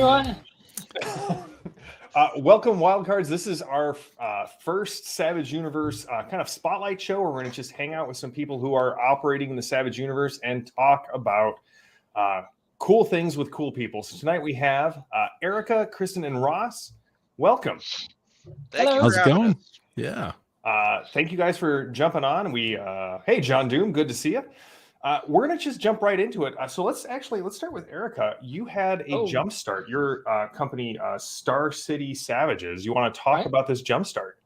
everyone. Welcome, Wildcards. This is our first Savage Universe kind of spotlight show where we're going to just hang out with some people who are operating in the Savage Universe and talk about cool things with cool people. So tonight we have Erica, Kristen, and Ross. Welcome. Thank you. How's it going? Us. Yeah. Thank you guys for jumping on. Hey, John Doom, good to see you. We're going to just jump right into it. So let's start with Erica. You had a jump start. Your company, Star City Savages. You want to talk about this jump start?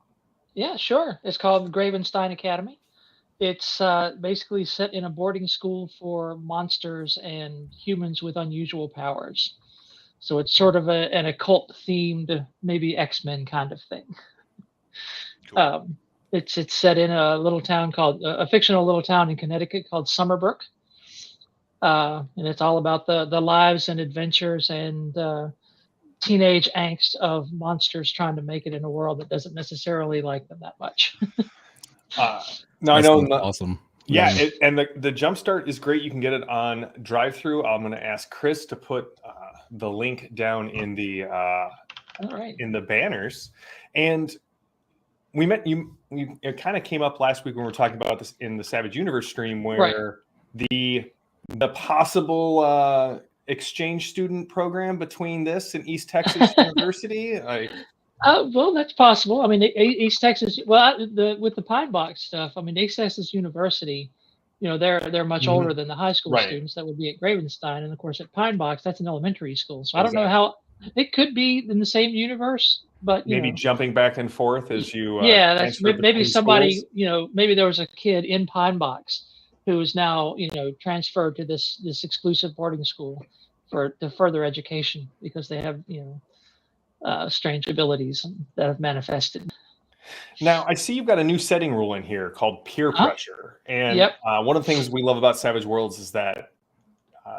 Yeah, sure. It's called Gravenstein Academy. It's basically set in a boarding school for monsters and humans with unusual powers. So it's sort of an occult-themed, maybe X-Men kind of thing. Cool. It's set in a little town called a fictional little town in Connecticut called Summerbrook, and it's all about the lives and adventures and teenage angst of monsters trying to make it in a world that doesn't necessarily like them that much. No, I know. Awesome. Yeah, and the jumpstart is great. You can get it on drive-through. I'm going to ask Chris to put the link down in the in the banners. And we met you. It kind of came up last week when we were talking about this in the Savage Universe stream, where the possible exchange student program between this and East Texas University. Well, that's possible. I mean, East Texas. Well, with the Pine Box stuff. I mean, East Texas University. You know, they're much older than the high school students that would be at Gravenstein, and of course at Pine Box, that's an elementary school. So I don't know how it could be in the same universe. But maybe jumping back and forth as you that's maybe somebody schools. Maybe there was a kid in Pine Box who is now transferred to this exclusive boarding school for further education because they have strange abilities that have manifested. Now I see you've got a new setting rule in here called peer pressure, and one of the things we love about Savage Worlds is that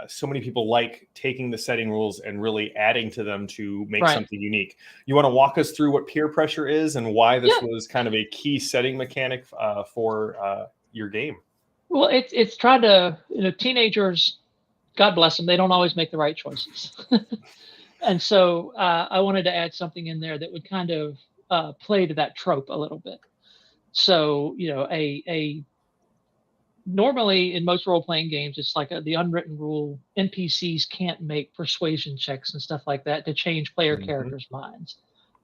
so many people like taking the setting rules and really adding to them to make something unique. You want to walk us through what peer pressure is and why this was kind of a key setting mechanic for your game? Well, it's trying to, teenagers, God bless them, they don't always make the right choices. And so I wanted to add something in there that would kind of play to that trope a little bit. So, normally in most role-playing games, it's like the unwritten rule, NPCs can't make persuasion checks and stuff like that to change player characters' minds.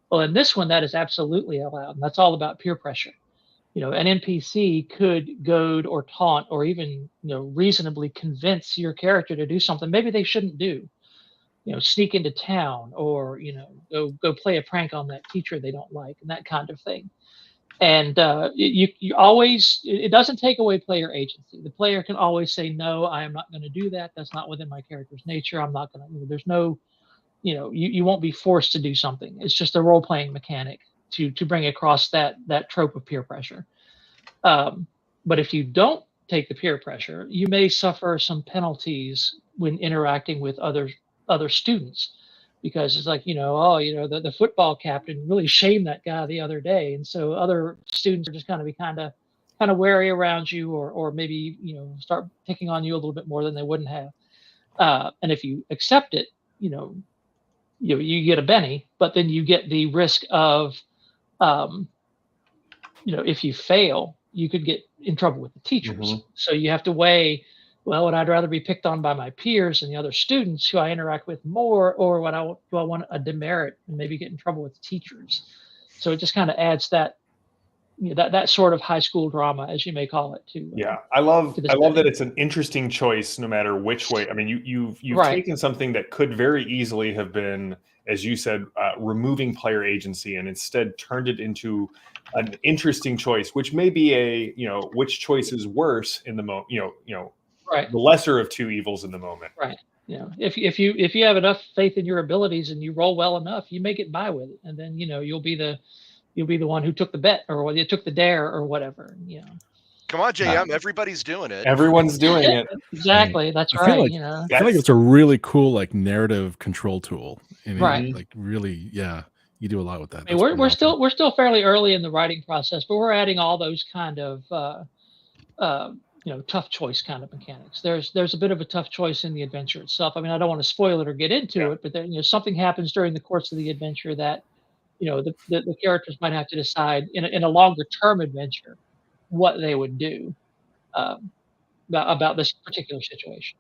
Well, in this one, that is absolutely allowed. And that's all about peer pressure. An NPC could goad or taunt or even, reasonably convince your character to do something maybe they shouldn't do. Sneak into town or, go play a prank on that teacher they don't like and that kind of thing. And you always, it doesn't take away player agency. The player can always say, no, I am not going to do that. That's not within my character's nature. I'm not going to, there's no, you won't be forced to do something. It's just a role-playing mechanic to bring across that trope of peer pressure. But if you don't take the peer pressure, you may suffer some penalties when interacting with other students. Because it's like, the football captain really shamed that guy the other day. And so other students are just going to be kind of wary around you or maybe, start picking on you a little bit more than they wouldn't have. And if you accept it, you get a Benny, but then you get the risk of, if you fail, you could get in trouble with the teachers. So you have to weigh, well, would I rather be picked on by my peers and the other students who I interact with more, or do I want a demerit and maybe get in trouble with the teachers? So it just kind of adds that, that sort of high school drama, as you may call it, to. I love that it's an interesting choice, no matter which way. I mean, you've taken something that could very easily have been, as you said, removing player agency, and instead turned it into an interesting choice, which may be which choice is worse in the moment. The lesser of two evils in the moment. Right. If you have enough faith in your abilities and you roll well enough, you may get by with it, and then you'll be the one who took the bet or you took the dare or whatever. Come on, JM. Everybody's doing it. Everyone's doing it. Exactly. That's right. I feel like it's a really cool narrative control tool. Like really, you do a lot with that. I mean, we're still fairly early in the writing process, but we're adding all those kind of tough choice kind of mechanics. There's a bit of a tough choice in the adventure itself. I mean, I don't want to spoil it or get into it, but then something happens during the course of the adventure that the characters might have to decide in a longer term adventure what they would do about this particular situation.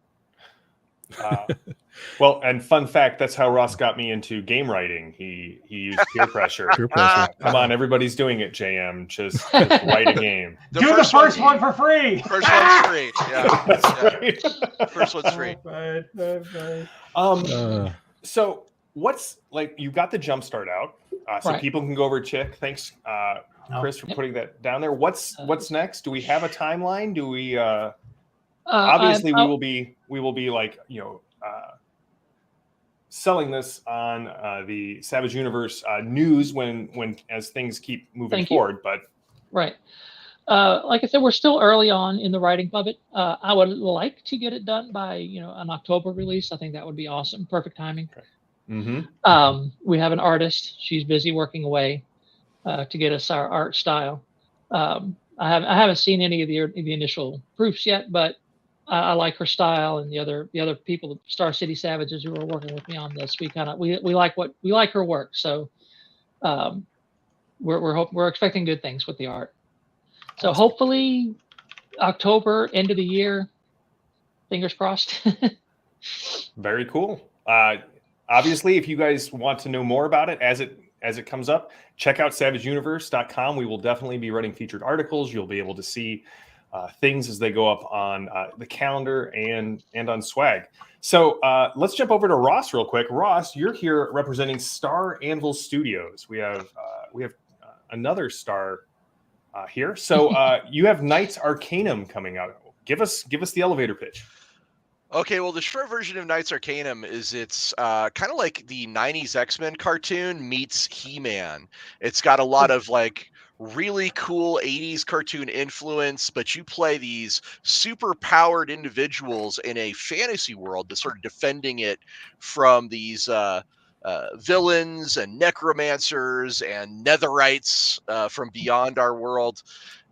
Well, and fun fact, that's how Ross got me into game writing. He used peer pressure. Peer pressure. Come on, everybody's doing it, JM. Just write a game. Do the first one for free. First one's free. Yeah. That's right. First one's free. So what's you got the jumpstart out, so Right. people can go over Chick. Thanks, Chris, for putting that down there. What's next? Do we have a timeline? Do we? Obviously, we will be selling this on the Savage Universe news when as things keep moving forward. But right, like I said, we're still early on in the writing of it. I would like to get it done by an October release. I think that would be awesome. Perfect timing. Mm-hmm. We have an artist. She's busy working away to get us our art style. I haven't seen any of the initial proofs yet, but I like her style, and the other people, Star City Savages, who are working with me on this. We like her work, so we're expecting good things with the art. So awesome. Hopefully October, end of the year. Fingers crossed. Very cool. Obviously, if you guys want to know more about it as it comes up, check out savageuniverse.com. We will definitely be writing featured articles. You'll be able to see things as they go up on the calendar and on Swag. So let's jump over to Ross real quick. Ross, you're here representing Star Anvil Studios. We have another Star here. So you have Knights Arcanum coming out. Give us the elevator pitch. Okay, well, the short version of Knights Arcanum is it's kind of like the 90s X-Men cartoon meets He-Man. It's got a lot of really cool 80s cartoon influence, but you play these super powered individuals in a fantasy world that's sort of defending it from these villains and necromancers and netherites from beyond our world.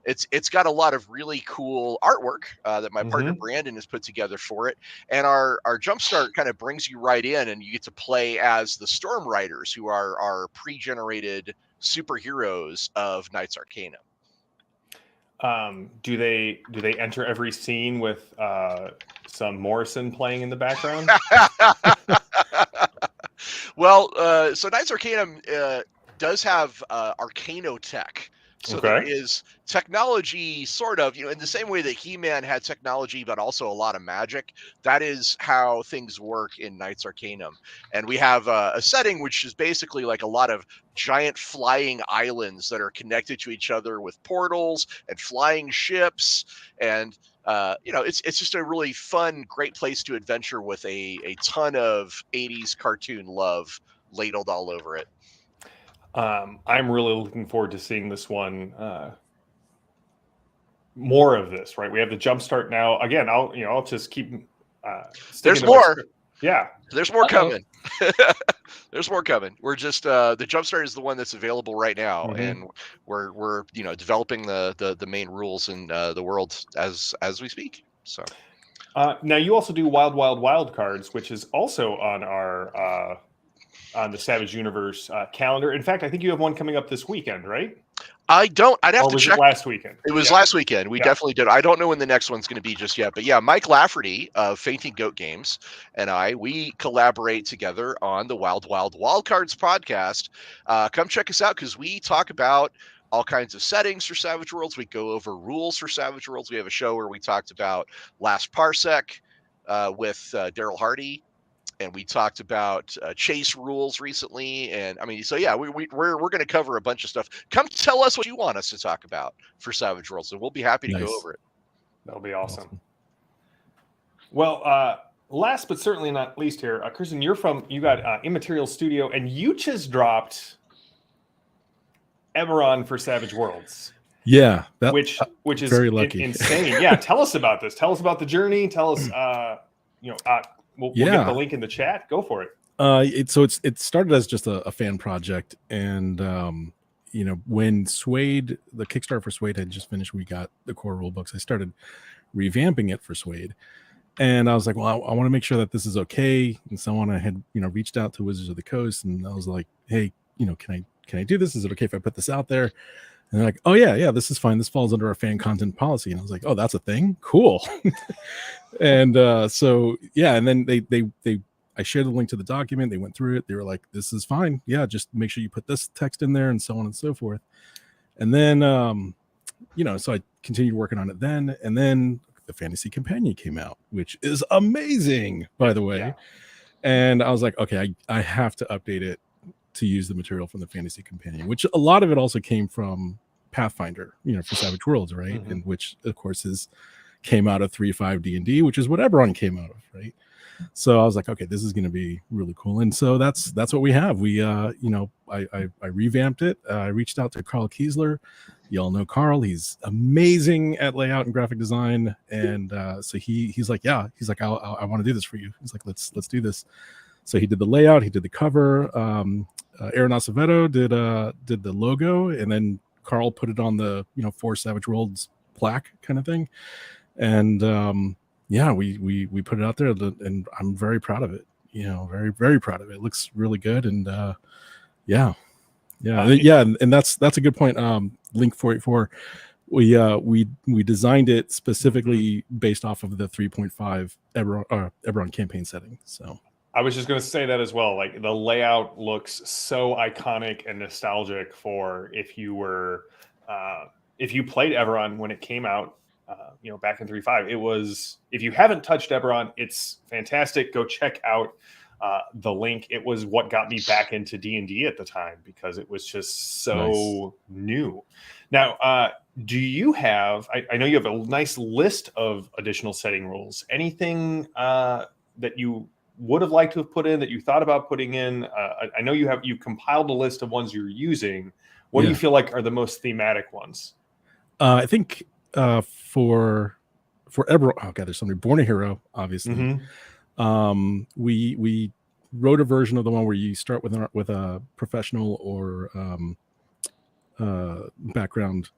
It's got a lot of really cool artwork that my partner Brandon has put together for it. And our Jumpstart kind of brings you right in, and you get to play as the Storm Riders, who are our pre-generated superheroes of Knights Arcanum. Do they enter every scene with some Morrison playing in the background? Well, so Knights Arcanum does have Arcanotech. So there is technology, sort of, in the same way that He-Man had technology, but also a lot of magic. That is how things work in Knights Arcanum. And we have a setting which is basically like a lot of giant flying islands that are connected to each other with portals and flying ships. And, it's just a really fun, great place to adventure with a ton of 80s cartoon love ladled all over it. I'm really looking forward to seeing this one. More of this, right? We have the Jumpstart now. Again, I'll just keep. There's more. Yeah, there's more coming. There's more coming. We're just the Jumpstart is the one that's available right now, and we're developing the main rules in the world as we speak. So now you also do Wild cards, which is also on our. On the Savage Universe calendar. In fact, I think you have one coming up this weekend, right? I don't. I'd have to check. It last weekend? It was last weekend. We definitely did. I don't know when the next one's going to be just yet. But yeah, Mike Lafferty of Fainting Goat Games and we collaborate together on the Wild Cards podcast. Come check us out because we talk about all kinds of settings for Savage Worlds. We go over rules for Savage Worlds. We have a show where we talked about Last Parsec with Daryl Hardy. And we talked about chase rules recently, and so yeah, we're going to cover a bunch of stuff. Come tell us what you want us to talk about for Savage Worlds, and we'll be happy to go over it. That'll be awesome. Well, last but certainly not least here, Kirsten, you got Immaterial Studio, and you just dropped Eberron for Savage Worlds. Yeah, which is very lucky. Insane. Yeah, tell us about this. Tell us about the journey. Tell us, We'll get the link in the chat. Go for it. It started as just a fan project, and when Suede, the Kickstarter for Suede had just finished, we got the core rule books. I started revamping it for Suede. And I was like, well, I want to make sure that this is okay. And someone I had, reached out to Wizards of the Coast, and I was like, hey, can I do this? Is it okay if I put this out there? And they're like, oh yeah, this is fine. This falls under our fan content policy. And I was like, oh, that's a thing. Cool. And so yeah, and then I shared the link to the document. They went through it. They were like, this is fine. Yeah, just make sure you put this text in there, and so on and so forth. And then so I continued working on it then, and then the Fantasy Companion came out, which is amazing, by the way. Yeah. And I was like, okay, I have to update it to use the material from the Fantasy Companion, which a lot of it also came from Pathfinder, for Savage Worlds, right? And which, of course, came out of 3.5 D&D, which is what Eberron came out of, right? So I was like, okay, this is going to be really cool. And so that's what we have. We, I revamped it. I reached out to Carl Kiesler. You all know Carl. He's amazing at layout and graphic design. And so he's like, I want to do this for you. He's like, let's do this. So he did the layout. He did the cover. Aaron Acevedo did the logo, and then Carl put it on the for Savage Worlds plaque kind of thing. And we put it out there, and I'm very proud of it. Very, very proud of it. It looks really good, and and that's a good point. Link 484. We designed it specifically based off of the 3.5 Eberron campaign setting. So I was just going to say that as well. Like, the layout looks so iconic and nostalgic for if you played Eberron when it came out. Back in 3.5, it was, if you haven't touched Eberron, it's fantastic. Go check out the link. It was what got me back into D&D at the time, because it was just so new. Now, do you have, I know you have a nice list of additional setting rules. Anything that you would have liked to have put in, that you thought about putting in? I know you compiled a list of ones you're using. What do you feel like are the most thematic ones? I think for Eberron, there's somebody Born a Hero, obviously. We wrote a version of the one where you start with a professional or background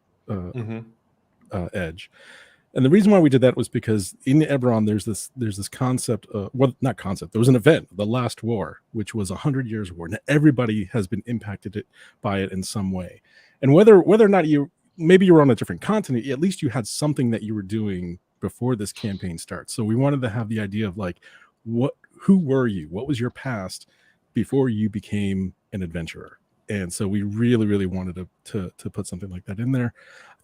edge. And the reason why we did that was because in Eberron there's this concept, there was an event, the Last War, which was 100 Years War, and everybody has been impacted by it in some way. And whether or not maybe you were on a different continent, at least you had something that you were doing before this campaign starts. So we wanted to have the idea of like, who were you? What was your past before you became an adventurer? And so we really, really wanted to put something like that in there,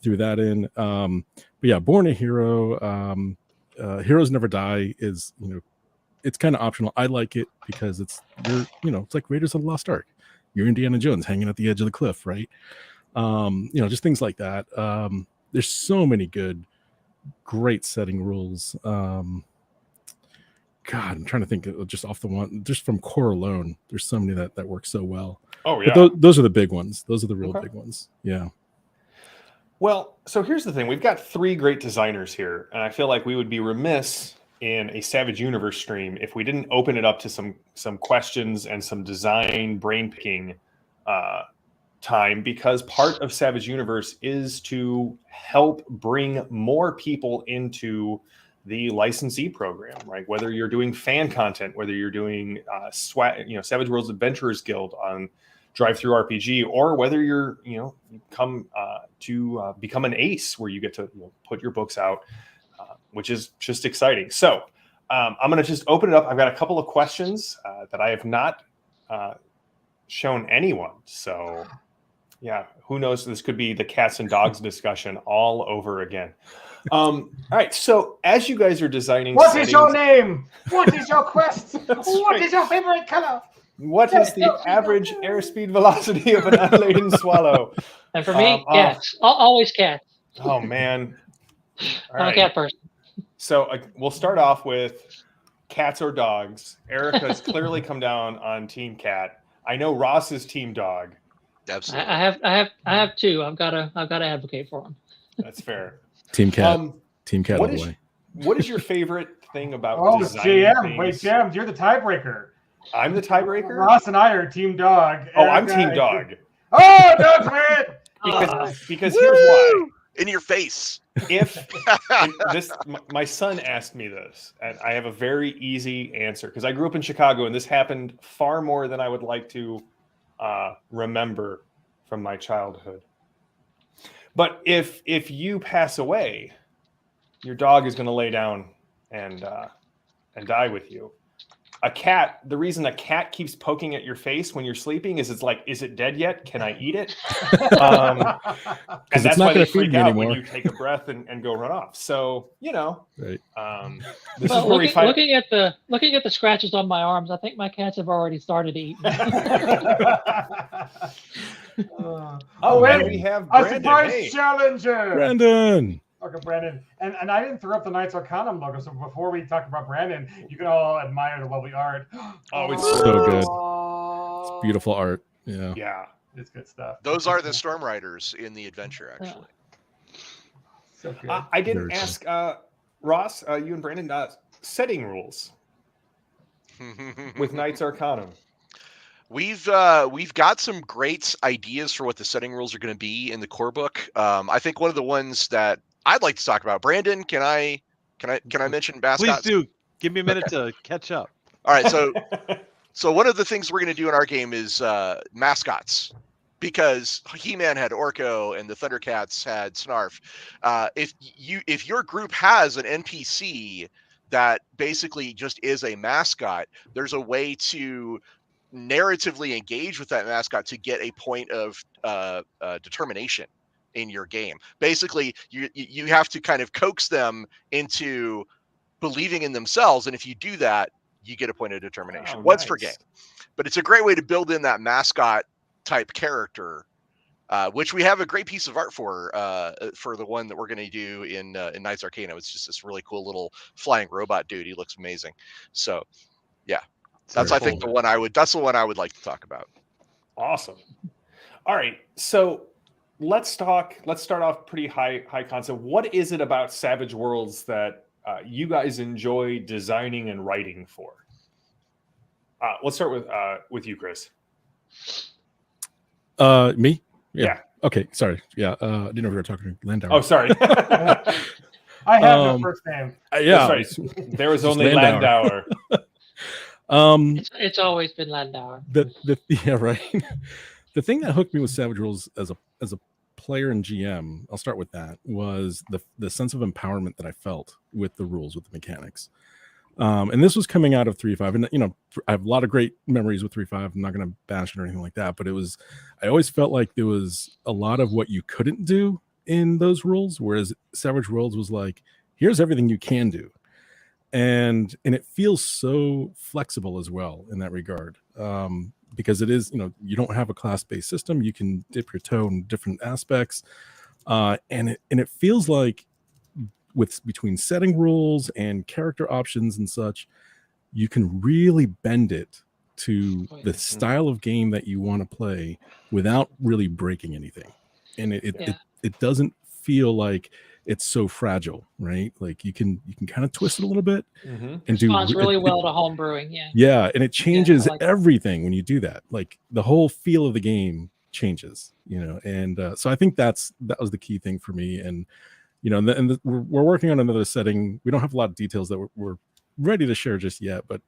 threw that in. But yeah, Born a Hero, Heroes Never Die is, it's kind of optional. I like it because it's like Raiders of the Lost Ark. You're Indiana Jones hanging at the edge of the cliff, right? Just things like that. There's so many great setting rules. I'm trying to think just off the one, just from core alone. There's so many that work so well. Oh yeah, but those are the big ones. Those are the real big ones. Yeah. Well, so here's the thing: we've got 3 great designers here, and I feel like we would be remiss in a Savage Universe stream if we didn't open it up to some questions and some design brain picking time, because part of Savage Universe is to help bring more people into the licensee program, right? Whether you're doing fan content, whether you're doing Savage Worlds Adventurers Guild on Drive-Thru-RPG, or whether you're come to become an ace where you get to put your books out, which is just exciting. So I'm going to just open it up. I've got a couple of questions that I have not shown anyone. So yeah, who knows? This could be the cats and dogs discussion all over again. All right. So as you guys are designing, what is your name? What is your quest? What is your favorite color? What is the average airspeed velocity of an unladen swallow? And for me, cats. Always cats. Oh man. I'm a cat person. So we'll start off with cats or dogs. Erica's clearly come down on Team Cat. I know Ross is Team Dog. Absolutely. I have 2. I've got to advocate for them. That's fair. Team Cat. Team Cat. What is your favorite thing about designing JM? Things? Wait, JM, you're the tiebreaker. I'm the tiebreaker. Ross and I are Team Dog. Oh, I'm Team Dog. Oh, Dogs win. Because here's why. in your face. My son asked me this, and I have a very easy answer because I grew up in Chicago, and this happened far more than I would like to remember from my childhood. But if you pass away, your dog is going to lay down and die with you. A cat, the reason a cat keeps poking at your face when you're sleeping is it's like, is it dead yet? Can I eat it? And that's why they freak out when you take a breath and go run off. So, right. This is where we find looking at the scratches on my arms, I think my cats have already started eating. And we have Brandon. A surprise challenger. Brandon. Okay, Brandon. And I didn't throw up the Knights Arcanum logo, so before we talk about Brandon, you can all admire the lovely art. Oh, it's so good. It's beautiful art. Yeah. Yeah. It's good stuff. Those are the Storm Riders in the adventure, actually. So good. I didn't ask Ross, you and Brandon, setting rules with Knights Arcanum. We've got some great ideas for what the setting rules are going to be in the core book. I think one of the ones that I'd like to talk about, Brandon, can I mention mascots? Please do. Give me a minute to catch up. All right, so one of the things we're going to do in our game is mascots, because He-Man had Orko and the Thundercats had Snarf. If your group has an NPC that basically just is a mascot, there's a way to narratively engage with that mascot to get a point of determination in your game. Basically, you have to kind of coax them into believing in themselves, and if you do that, you get a point of determination once per game. But it's a great way to build in that mascot type character, which we have a great piece of art for the one that we're going to do in Knights Arcanum. It's just this really cool little flying robot dude. He looks amazing. So yeah, that's I think that's the one I would like to talk about. Awesome. All right, so let's start off pretty high concept. What is it about Savage Worlds that you guys enjoy designing and writing for? Let's start with you, Chris. Me? Yeah. Okay. Sorry. Yeah. I didn't know we were talking Landauer. Oh, sorry. I have no first name. Yeah. That's right. There was only Landauer. It's always been Landauer. Yeah, right. The thing that hooked me with Savage Worlds as a player and GM, I'll start with that, was the sense of empowerment that I felt with the rules, with the mechanics. And this was coming out of 3.5, and I have a lot of great memories with 3.5. I'm not going to bash it or anything like that, but I always felt like there was a lot of what you couldn't do in those rules, whereas Savage Worlds was like, here's everything you can do, and it feels so flexible as well in that regard, because it is, you don't have a class-based system. You can dip your toe in different aspects, and it feels like, between setting rules and character options and such, you can really bend it to the style of game that you want to play without really breaking anything. And it doesn't feel like it's so fragile, right? Like you can kind of twist it a little bit and responds really well to homebrewing. Yeah, and it changes everything when you do that. Like the whole feel of the game changes, and so I think that was the key thing for me. And we're working on another setting. We don't have a lot of details that we're ready to share just yet, but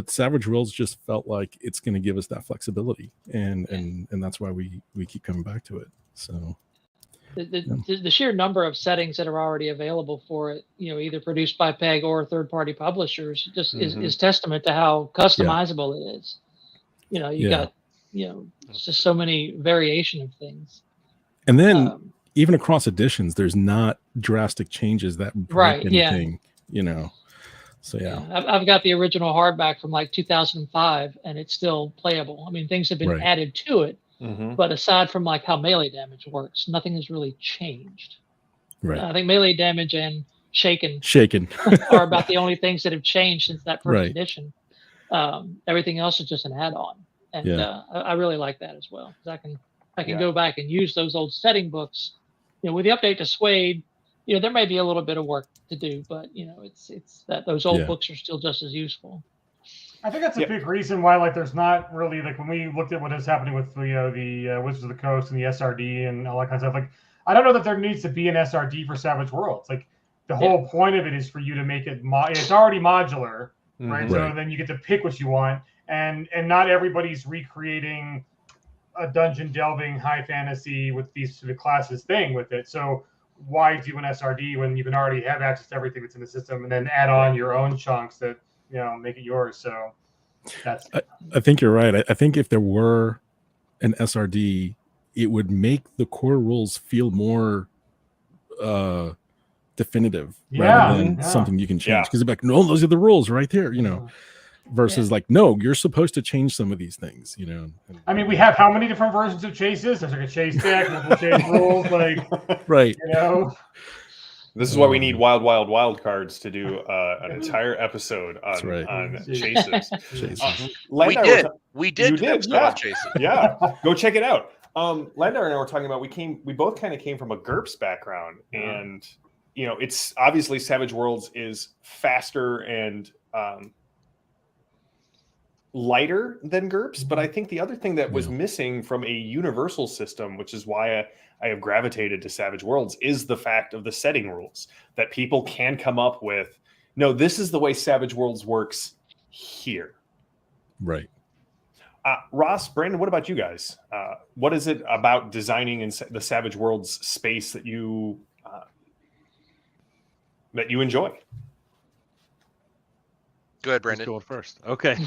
Savage Worlds just felt like it's going to give us that flexibility, and that's why we keep coming back to it. So the sheer number of settings that are already available for it, either produced by PEG or third-party publishers, just is testament to how customizable it is. You got it's just so many variation of things, and then. Even across editions, there's not drastic changes that break anything, So yeah. I've got the original hardback from like 2005, and it's still playable. I mean, things have been added to it, but aside from like how melee damage works, nothing has really changed. Right. I think melee damage and shaken are about the only things that have changed since that first edition. Everything else is just an add-on, and I really like that as well, because I can go back and use those old setting books. With the update to Suede, there may be a little bit of work to do, but it's that those old books are still just as useful. I think that's a big reason why there's not really when we looked at what is happening with the Wizards of the Coast and the SRD and all that kind of stuff. I don't know that there needs to be an SRD for Savage Worlds. Like the whole point of it is for you to make it. It's already modular, right? So then you get to pick what you want, and not everybody's recreating a dungeon delving high fantasy with these sort of classes thing with it. So why do an SRD when you can already have access to everything that's in the system, and then add on your own chunks that make it yours? So that's. I think you're right. I think if there were an SRD, it would make the core rules feel more definitive rather than something you can change. Because it's like, no, those are the rules right there, versus like, no, you're supposed to change some of these things, I mean, we have how many different versions of chases? There's like a chase deck, multiple chase rules, like right. This is why we need wild cards to do an entire episode on chases. We did chases. Yeah, go check it out. Landar and I were talking about we both kind of came from a GURPS background, and it's obviously Savage Worlds is faster and lighter than GURPS, but I think the other thing that was missing from a universal system, which is why I have gravitated to Savage Worlds, is the fact of the setting rules that people can come up with. No, this is the way Savage Worlds works here. Right. Ross, Brandon, what about you guys? What is it about designing in the Savage Worlds space that you enjoy? Go ahead, Brandon. Going first. Okay.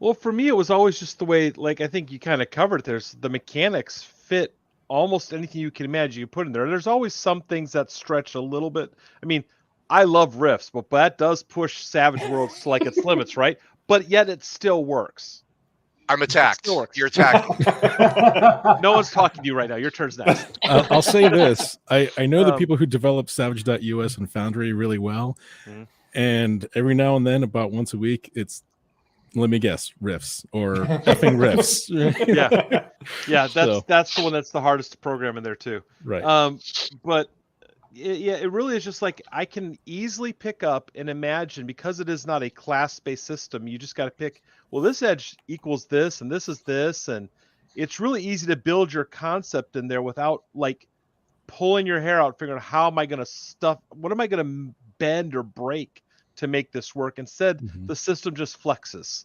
Well, for me, it was always just the way, like, I think you kind of covered. There's the mechanics fit almost anything you can imagine you put in there. There's always some things that stretch a little bit. I mean, I love riffs, but that does push Savage Worlds to like its limits, right? But yet it still works. I'm attacked. You're attacked. No one's talking to you right now. Your turn's next. I'll say this. I know the people who develop Savage.us and Foundry really well. And every now and then, about once a week, it's, let me guess, riffs or effing riffs. That's the one that's the hardest to program in there too. Right. But it really is just like I can easily pick up and imagine, because it is not a class-based system. You just got to pick. Well, this edge equals this, and this is this, and it's really easy to build your concept in there without like pulling your hair out, figuring out how am I going to stuff, what am I going to bend or break to make this work. Instead, the system just flexes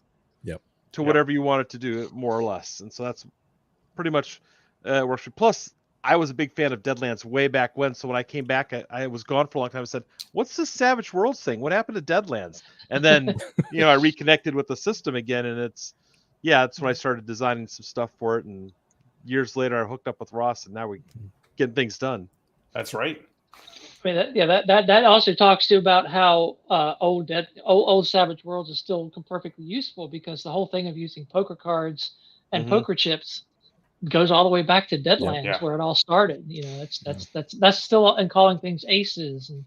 to whatever you want it to do, more or less. And so that's pretty much works. Plus, I was a big fan of Deadlands way back when. So when I came back, I was gone for a long time. I said, what's this Savage Worlds thing? What happened to Deadlands? And then, I reconnected with the system again. And that's when I started designing some stuff for it. And years later, I hooked up with Ross, and now we're getting things done. That's right. I mean, that also talks to about how old Savage Worlds is still perfectly useful, because the whole thing of using poker cards and poker chips goes all the way back to Deadlands, where it all started. That's still, and calling things aces and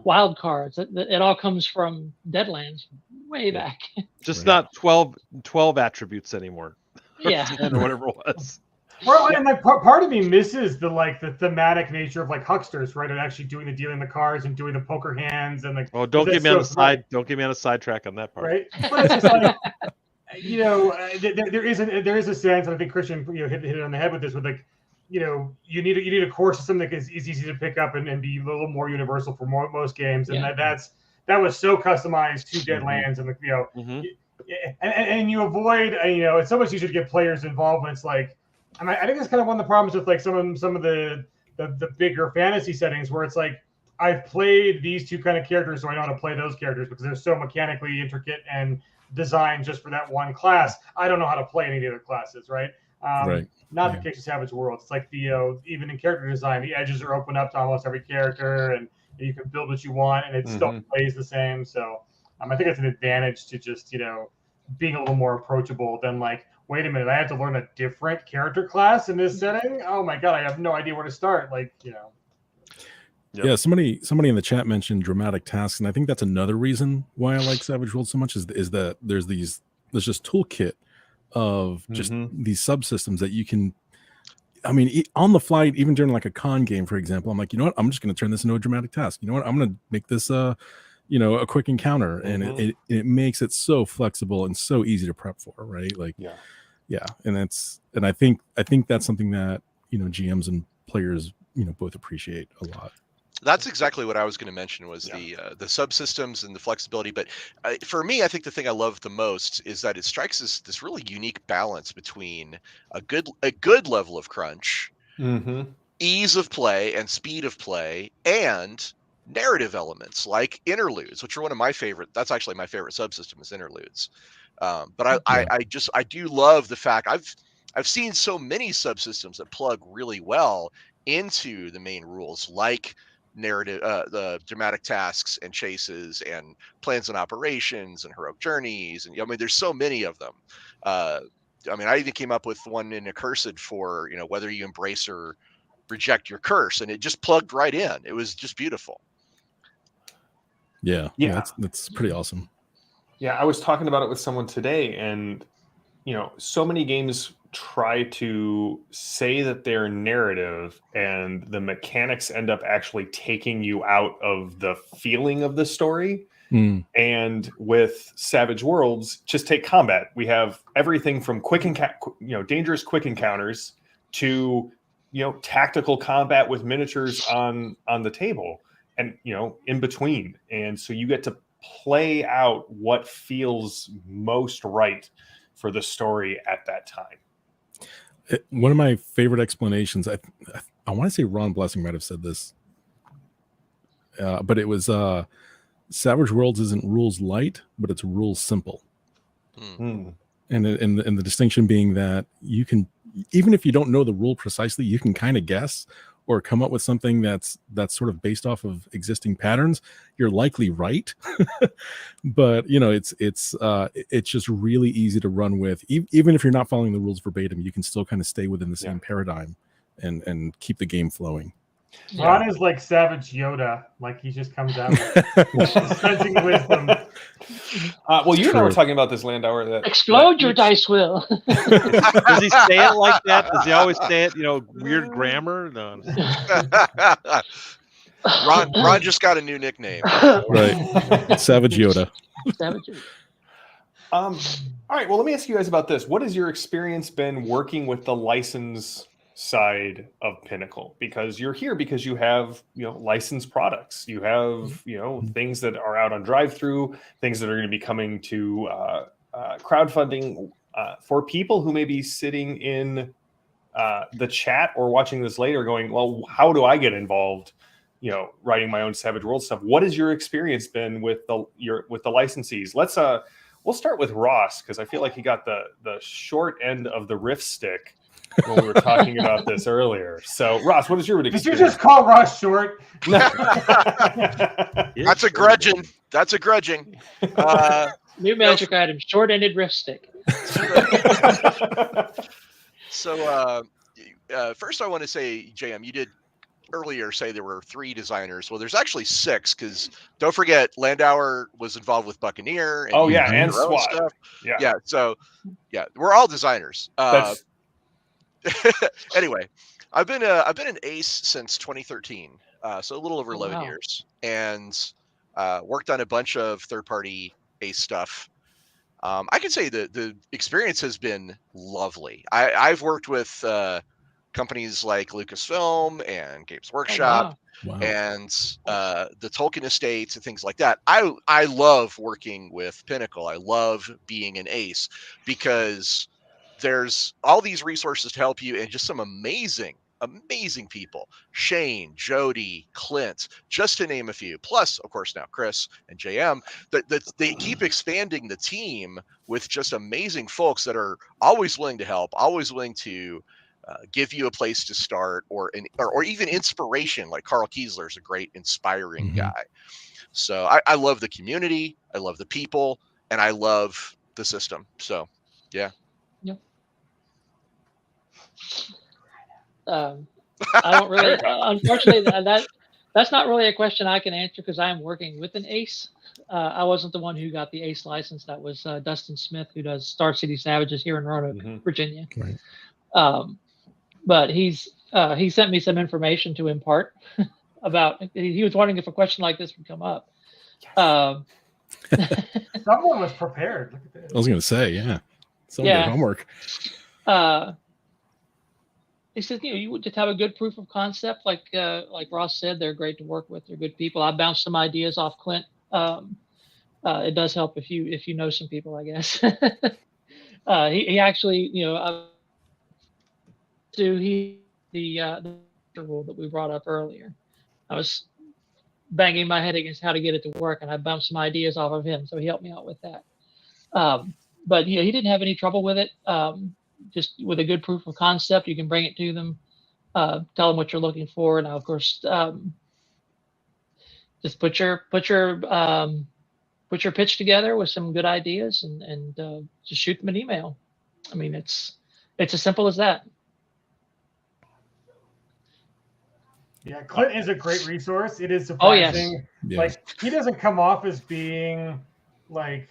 wild cards. It all comes from Deadlands way back. Just not 12 attributes anymore. Yeah, or whatever it was. Well, and like part of me misses the thematic nature of like hucksters, right? And actually doing the dealing the cards and doing the poker hands and like. Oh, don't get me on the side. Don't get me on a sidetrack on that part. Right, but it's just like, there is a sense, and I think Christian, hit it on the head with this, with like, you need a core system that is easy to pick up and be a little more universal for most games, and that was so customized to Deadlands, and and you avoid, it's so much easier to get players involved when it's like. And I think that's kind of one of the problems with like some of the bigger fantasy settings, where it's like, I've played these two kind of characters, so I know how to play those characters because they're so mechanically intricate and designed just for that one class. I don't know how to play any of the other classes, right? Not the case of Savage Worlds. It's like even in character design, the edges are open up to almost every character, and you can build what you want, and it still plays the same. So I think it's an advantage to just being a little more approachable than like, wait a minute, I have to learn a different character class in this setting? Oh my God, I have no idea where to start. Like, Yeah, somebody in the chat mentioned dramatic tasks, and I think that's another reason why I like Savage Worlds so much is that there's just toolkit of just these subsystems that you can, I mean, on the fly, even during like a con game, for example, I'm like, I'm just going to turn this into a dramatic task. I'm going to make this a quick encounter, and it makes it so flexible and so easy to prep for, right? Like, and I think that's something that GMs and players both appreciate a lot. That's exactly what I was going to mention was the subsystems and the flexibility. But for me, I think the thing I love the most is that it strikes this really unique balance between a good level of crunch, ease of play and speed of play, and narrative elements like interludes, which are one of my favorite. That's actually my favorite subsystem is interludes. But I do love the fact I've seen so many subsystems that plug really well into the main rules, like narrative, the dramatic tasks and chases and plans and operations and heroic journeys. And I mean, there's so many of them. I mean, I even came up with one in Accursed for, whether you embrace or reject your curse, and it just plugged right in. It was just beautiful. Yeah. That's pretty awesome. Yeah. I was talking about it with someone today, and, so many games try to say that they're narrative, and the mechanics end up actually taking you out of the feeling of the story. And with Savage Worlds, just take combat. We have everything from dangerous quick encounters to, tactical combat with miniatures on the table and, in between. And so you get to play out what feels most right for the story at that time. One of my favorite explanations, I want to say Ron Blessing might have said this, but it was Savage Worlds isn't rules light, but it's rules simple. And the distinction being that you can, even if you don't know the rule precisely, you can kind of guess or come up with something that's sort of based off of existing patterns. You're likely right, but it's just really easy to run with. Even if you're not following the rules verbatim, you can still kind of stay within the same paradigm and keep the game flowing. Ron is like Savage Yoda, like he just comes out with dispensing wisdom. Well, you and I were talking about this, Landauer. That explode your dice wheel. Does he say it like that? Does he always say it, weird grammar? No. Ron just got a new nickname. Right, Savage Yoda. Savage Yoda. All right. Well, let me ask you guys about this. What has your experience been working with the license side of Pinnacle? Because you're here because you have licensed products, you have things that are out on drive-through, things that are going to be coming to crowdfunding for people who may be sitting in the chat or watching this later going, well, how do I get involved writing my own Savage World stuff? What has your experience been with the licensees? We'll start with Ross, because I feel like he got the short end of the riff stick when we were talking about this earlier. So, Ross, what is your experience? Did you just call Ross short? That's a grudging. That's a grudging. New magic item, short-ended rift stick. So, first I want to say, JM, you did earlier say there were 3 designers. Well, there's actually 6, because don't forget Landauer was involved with Buccaneer. And and SWAT stuff. Yeah. So, we're all designers. Anyway, I've been an ace since 2013, so a little over 11 years, and worked on a bunch of third-party ace stuff. I can say that the experience has been lovely. I've worked with companies like Lucasfilm and Games Workshop and the Tolkien Estates and things like that. I love working with Pinnacle. I love being an ace because there's all these resources to help you and just some amazing people. Shane, Jody, Clint, just to name a few. Plus, of course, now Chris and JM. That they keep expanding the team with just amazing folks that are always willing to help, always willing to give you a place to start or even inspiration. Like Carl Kiesler is a great, inspiring guy. So I love the community, I love the people, and I love the system. So, yeah. I don't really, unfortunately, that's not really a question I can answer because I'm working with an ace. I wasn't the one who got the ace license. That was Dustin Smith, who does Star City Savages here in Roanoke, Virginia. Right. But he sent me some information to impart about. He was wondering if a question like this would come up. Someone was prepared. Look at this. I was going to say, someone did homework. he says, you would just have a good proof of concept, like Ross said, they're great to work with. They're good people. I bounced some ideas off Clint. It does help if you know some people, I guess. He actually, the rule that we brought up earlier. I was banging my head against how to get it to work, and I bounced some ideas off of him, so he helped me out with that. But he didn't have any trouble with it. Just with a good proof of concept, you can bring it to them, tell them what you're looking for, and of course, just put your pitch together with some good ideas, and just shoot them an email. I mean, it's as simple as that. Yeah, Clint is a great resource. It is surprising. Oh, yes. Like, he doesn't come off as being like,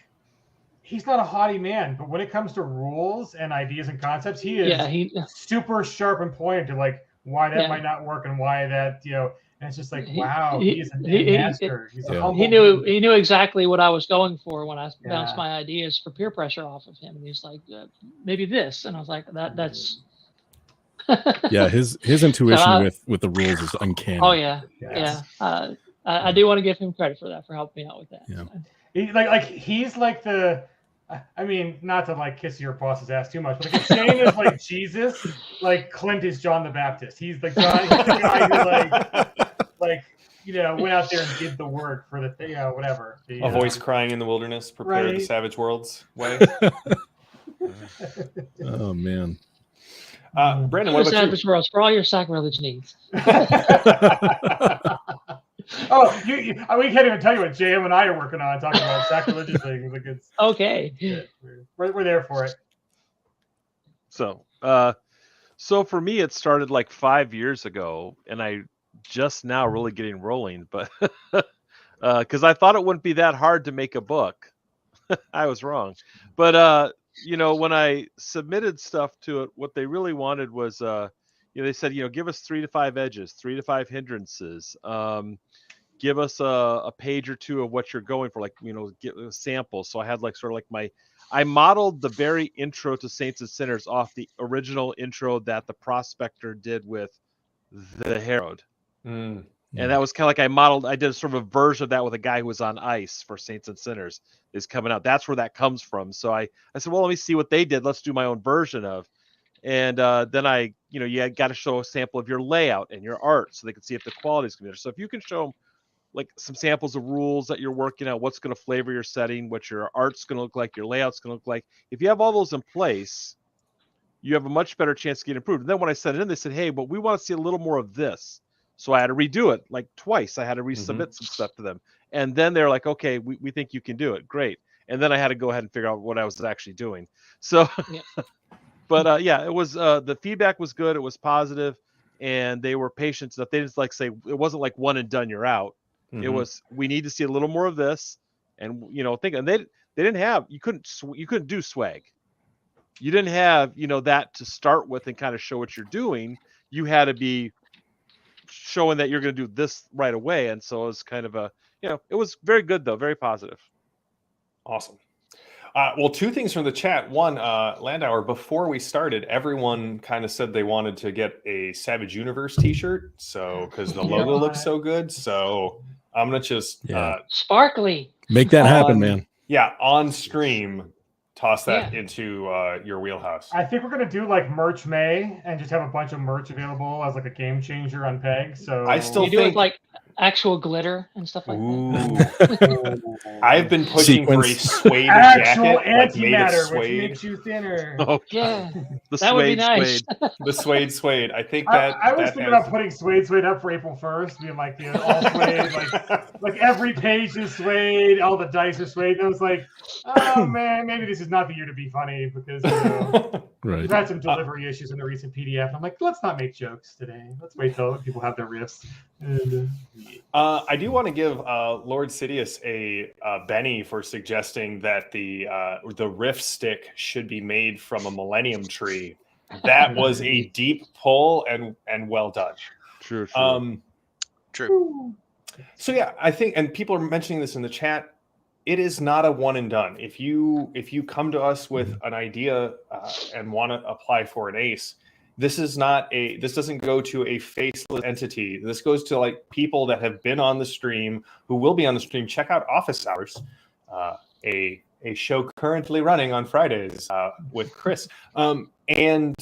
he's not a haughty man, but when it comes to rules and ideas and concepts, he is super sharp and pointed to like why that might not work and why that, and it's just like, wow, he is a master. He's a humble he knew exactly what I was going for when I bounced my ideas for peer pressure off of him, and he's like, maybe this, and I was like, that's. Yeah, his intuition with the rules is uncanny. Oh yeah. I do want to give him credit for that, for helping me out with that. Yeah. He's like the, I mean, not to like kiss your boss's ass too much, but like if Shane is like Jesus, like Clint is John the Baptist. He's like John, he's the guy who like went out there and did the work for the thing, whatever. A voice crying in the wilderness, prepare the savage world's way. Oh man. Brandon, what about you? Worlds for all your sacrilege needs. Oh, we can't even tell you what JM and I are working on, talking about sacrilegious things. Like it's okay. Yeah, we're there for it. So for me, it started like 5 years ago, and I just now really getting rolling, but because I thought it wouldn't be that hard to make a book. I was wrong, but when I submitted stuff to it, what they really wanted was, they said, give us 3 to 5 edges, 3 to 5 hindrances. Give us a page or two of what you're going for, like, get samples. So I had I modeled the very intro to Saints and Sinners off the original intro that the Prospector did with the Herald. And that was kind of like I did sort of a version of that with a guy who was on ice for Saints and Sinners is coming out. That's where that comes from. So I said, well, let me see what they did. Let's do my own version of. And then you got to show a sample of your layout and your art so they can see if the quality is going to be there. So if you can show them like some samples of rules that you're working out, what's going to flavor your setting, what your art's going to look like, your layout's going to look like. If you have all those in place, you have a much better chance to get improved. And then when I sent it in, they said, hey, but we want to see a little more of this. So I had to redo it like twice. I had to resubmit some stuff to them. And then they're like, okay, we think you can do it. Great. And then I had to go ahead and figure out what I was actually doing. So, but it was, the feedback was good. It was positive, and they were patient enough. They didn't say, it wasn't like one and done, you're out. It was, we need to see a little more of this. And, and they didn't have, you couldn't do swag. You didn't have, that to start with and kind of show what you're doing. You had to be showing that you're going to do this right away. And so it was kind of it was very good though. Very positive. Awesome. Well, 2 things from the chat. One, Landauer, before we started, everyone kind of said they wanted to get a Savage Universe t-shirt. So, because the logo looks so good. So I'm going to just sparkly. Make that happen, man. Yeah. On stream, toss that into your wheelhouse. I think we're going to do like Merch May and just have a bunch of merch available as like a game changer on Peg. So I still do it like actual glitter and stuff like that. I've been pushing for a suede actual jacket, like made of antimatter, which suede. makes you thinner. Oh, yeah, that would be nice. The suede. I think that I was thinking about putting suede up for April 1st, being like all suede, like every page is suede, all the dice are suede. And I was like, oh man, maybe this is not the year to be funny because right. we've had some delivery issues in the recent PDF. I'm like, let's not make jokes today. Let's wait till people have their riffs. And, I do want to give Lord Sidious a Benny for suggesting that the riff stick should be made from a millennium tree. That was a deep pull and well done. True. True. So yeah, I think, and people are mentioning this in the chat, it is not a one and done. If you come to us with an idea and want to apply for an ace, this doesn't go to a faceless entity. This goes to like people that have been on the stream, who will be on the stream. Check out Office Hours, a show currently running on Fridays with Chris. And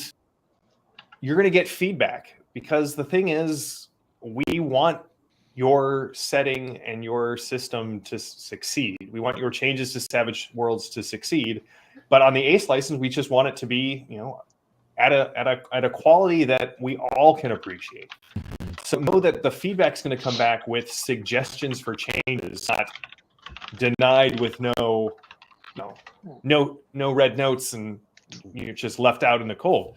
you're going to get feedback, because the thing is, we want your setting and your system to succeed. We want your changes to Savage Worlds to succeed. But on the Ace license, we just want it to be, at a quality that we all can appreciate. So know that the feedback's going to come back with suggestions for changes, not denied with no red notes, and you're just left out in the cold.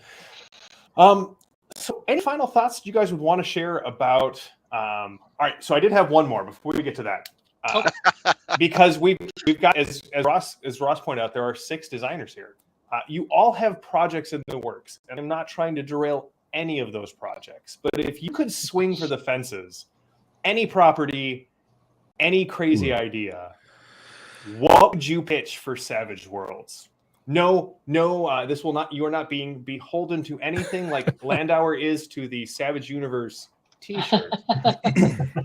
So any final thoughts that you guys would want to share about? All right, so I did have one more before we get to that. Because we've got, as Ross pointed out, there are 6 designers here. You all have projects in the works, and I'm not trying to derail any of those projects. But if you could swing for the fences, any property, any crazy idea, what would you pitch for Savage Worlds? No, this will not. You are not being beholden to anything like Landauer is to the Savage Universe T-shirt.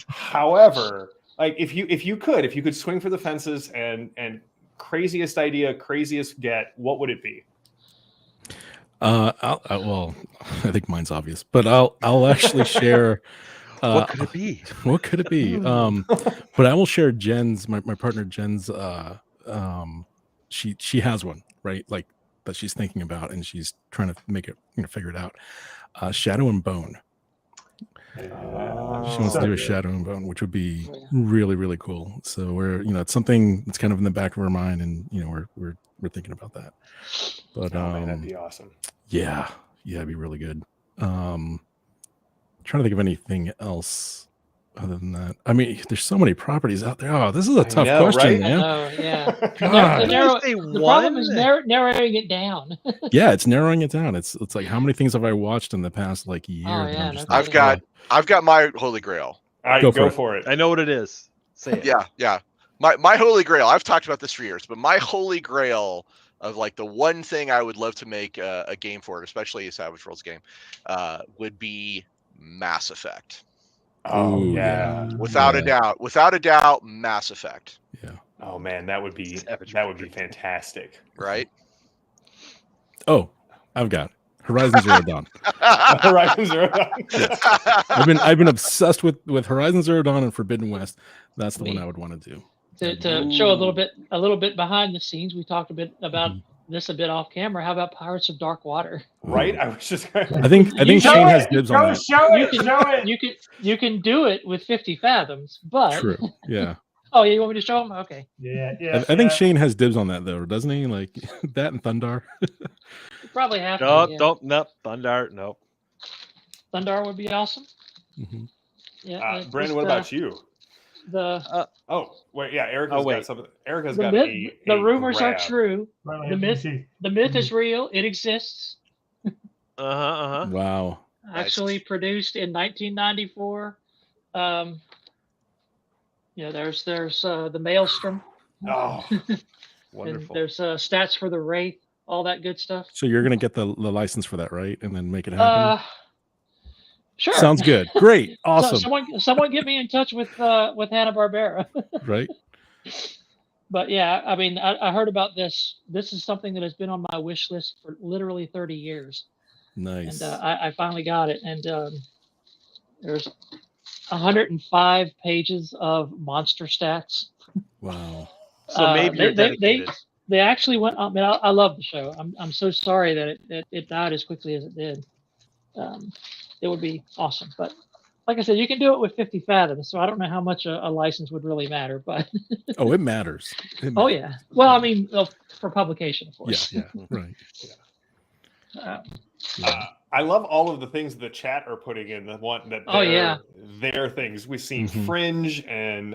However, like if you could swing for the fences and craziest idea, craziest get, what would it be? Well, I think mine's obvious, but I'll actually share. What could it be? What could it be? But I will share Jen's, my partner Jen's. She has one, right? Like that she's thinking about, and she's trying to make it, figure it out. Shadow and Bone. She wants to do a Shadow and Bone, which would be really, really cool. So we're, it's something that's kind of in the back of our mind, and we're thinking about that. But man, that'd be awesome. Yeah, it'd be really good. Trying to think of anything else other than that. I mean, there's so many properties out there. Oh, this is a tough question, man. The problem is narrowing it down. Yeah, it's narrowing it down. It's like, how many things have I watched in the past like year? Oh, yeah, I've got my holy grail. All right, go for it. I know what it is. Say it. Yeah. My holy grail. I've talked about this for years, but my holy grail of like the one thing I would love to make a game for it, especially a Savage Worlds game, would be Mass Effect. Oh, yeah. Without a doubt, Mass Effect. Yeah. Oh man, that would be fantastic. Right? Oh, I've got Horizon Zero Dawn. Horizon Zero Dawn. Yes. I've been obsessed with Horizon Zero Dawn and Forbidden West. That's the one I would want to do. To show a little bit behind the scenes, we talked a bit about this a bit off camera. How about Pirates of Dark Water? Right? I was just. I think Shane has dibs on that. Show it. You can do it with 50 fathoms, but true. Yeah. Oh, yeah, you want me to show them? Okay. Yeah. I think Shane has dibs on that though, doesn't he? Like that and Thundar. You probably have to. Thundar, no. Thundar would be awesome. Mm-hmm. Yeah. Brandon, what about you? Erica's got something. Erica's got the rumors grab. are true. The myth is real. It exists. Wow. Actually produced in 1994. There's the Maelstrom. Oh, wonderful. And there's stats for the Wraith, all that good stuff. So you're gonna get the license for that, right? And then make it happen. Sure. Sounds good. Great. Awesome. Someone get me in touch with Hanna-Barbera. Right. But yeah, I mean, I heard about this. This is something that has been on my wish list for literally 30 years. Nice. And I finally got it. And there's 105 pages of monster stats. Wow. So maybe you're dedicated. They actually went. I mean, I love the show. I'm so sorry that it died as quickly as it did. It would be awesome, but like I said, you can do it with 50 fathoms. So I don't know how much a license would really matter, but it matters. Oh yeah. Well, I mean, for publication, of course. Yeah. Right. I love all of the things the chat are putting in. The one that their things. We've seen Fringe and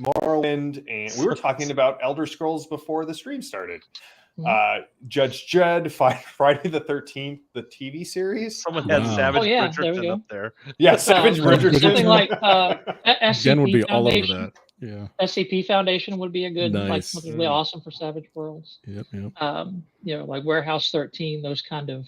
Morrowind, and we were talking about Elder Scrolls before the stream started. Judge Dredd, Friday the 13th, the TV series. Someone had Savage Bridgerton up there. Yeah, Savage Bridgerton. Something like Jen would be all over that. Yeah. SCP Foundation would be a good, like Nice. something really awesome for Savage Worlds. Yep. You know, like Warehouse 13, those kind of.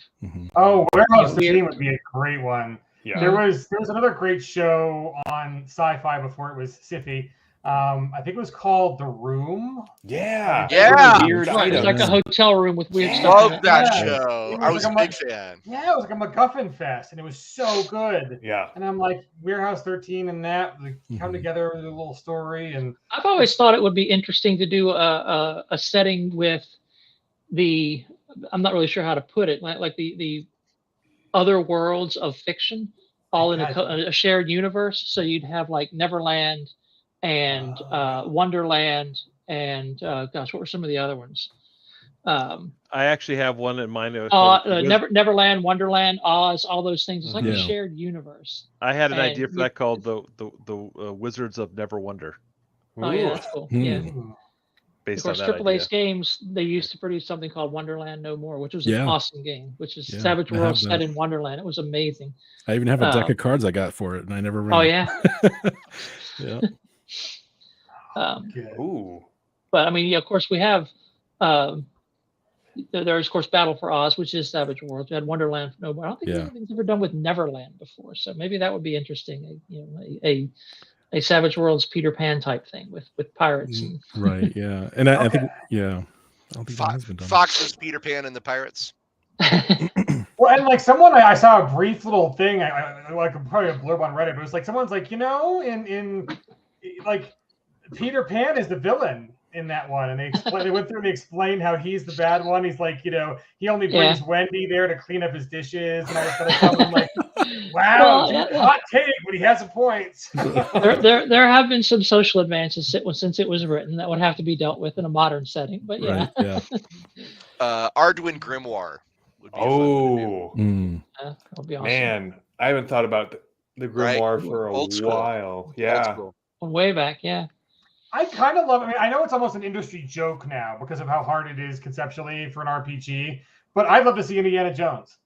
Oh, Warehouse 13 weird. would be a great one. Yeah. There was another great show on Sci-Fi before it was Sci-Fi. I think it was called The Room. Yeah. Yeah. Weird Right, it's items. like a hotel room with weird stuff. in Love it. that Yeah. show. It I was was a like big fan. Yeah, it was like a MacGuffin fest, and it was so good. Yeah. And I'm like, Warehouse 13 and that like, come together with a little story. And I've always thought it would be interesting to do a setting with the, I'm not really sure how to put it, like the other worlds of fiction, all in a shared universe. So you'd have like Neverland and Wonderland and gosh, what were some of the other ones? I actually have one in mind. Neverland, Wonderland, Oz, all those things. It's like a shared universe. I had an idea for that called the Wizards of Neverwonder. Oh yeah, that's cool. Yeah. Based Of course, on that Triple idea. Ace Games, they used to produce something called Wonderland No More, which was an awesome game, which is Savage World set in Wonderland. It was amazing. I even have a deck of cards I got for it, and I never ran. Oh yeah. Yeah. Ooh. But I mean, yeah, of course we have. There's of course Battle for Oz, which is Savage Worlds. We had Wonderland No More. I don't think anything's ever done with Neverland before, so maybe that would be interesting. A Savage Worlds Peter Pan type thing with pirates. And... Right. Yeah. And I think I don't think that has been done. Fox's Peter Pan and the Pirates. Well, and like someone I saw a brief little thing, like probably a blurb on Reddit, but it was like someone's like, in like Peter Pan is the villain in that one, and they went through and they explained how he's the bad one. He's like, he only brings Wendy there to clean up his dishes and all this kind of stuff. I'm like, wow, hot take, but he has a point. there have been some social advances since it was written that would have to be dealt with in a modern setting, but yeah. Right, yeah. Arduin Grimoire would be that would be awesome. Man, I haven't thought about the Grimoire for a while. Yeah. Way back, yeah. I kind of love it. I mean, I know it's almost an industry joke now because of how hard it is conceptually for an RPG, but I'd love to see Indiana Jones.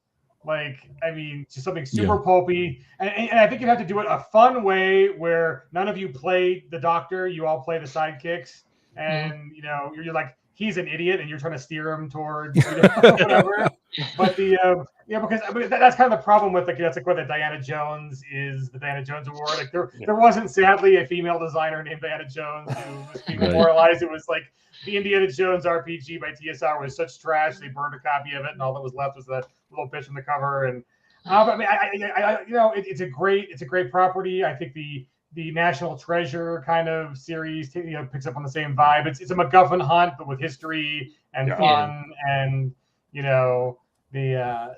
Like, I mean, just something super pulpy. And I think you have to do it a fun way where none of you play the doctor, you all play the sidekicks. And, you're like, he's an idiot and you're trying to steer him towards whatever. But because that's kind of the problem with that's like what the Diana Jones is, the Diana Jones Award. Like there wasn't sadly a female designer named Diana Jones who was being demoralized. It was like the Indiana Jones RPG by TSR was such trash they burned a copy of it, and all that was left was that little bitch on the cover. And I mean, it's a great property. I think the National Treasure kind of series picks up on the same vibe. It's a MacGuffin hunt, but with history and fun and I